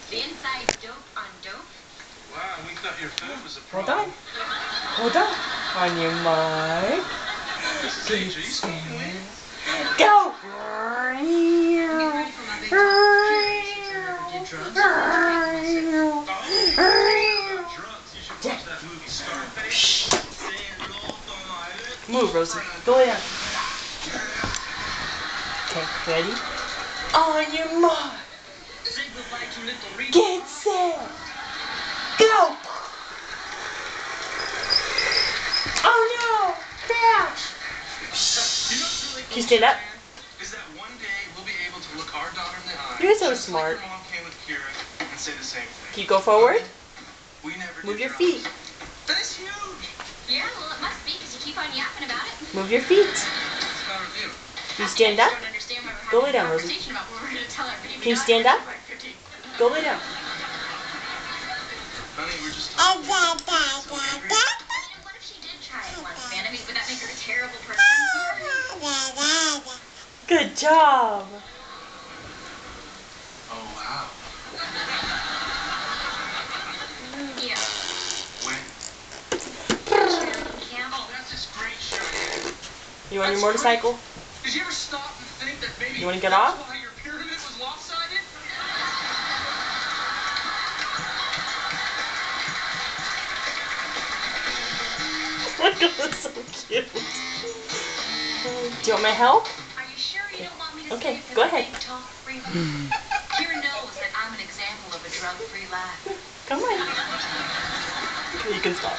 The inside dope on dope. Wow, we thought your food was a Hold problem. on. Hold on. On your mark. Mrs. H, are you smoking weed? Go! Get ready for my big talk with Curious. If you ever did drugs. About drugs, you should watch that movie Scarface. Move, Rosie. Go lay down. Okay, ready? On your mark. Say goodbye to little Rita. Get set. Go! Oh no! Crash! Can you stand up? Is that one day we'll be able to look our daughter in the eye. You're so just smart. Like your mom came with Kira and say the same thing. Can you go forward? We never Move did your drugs. feet. That is huge. Yeah, well, it must be because you keep on yapping about it. Move your feet. What's the matter with you? Can you stand up? I don't understand why we're Go having lay down, a Rosie. conversation about what we're going to tell our baby Can you daughter stand when up? she's like 15. Go lay down. Honey, we're just talking. You know, what if she did try it once, man? I mean, would that make her a terrible person? Good job. Oh, wow. Yeah. When? Camp. Oh, that's this great show. You on your motorcycle? Did you ever stop and think that maybe You wanna get that's off? why your pyramid was lopsided? Look at this, so cute. Do you want my help? Are you sure you don't want me to Okay, say go it's a ahead. big talk-free life? Kira knows that I'm an example of a drug-free life. Come on. You can stop.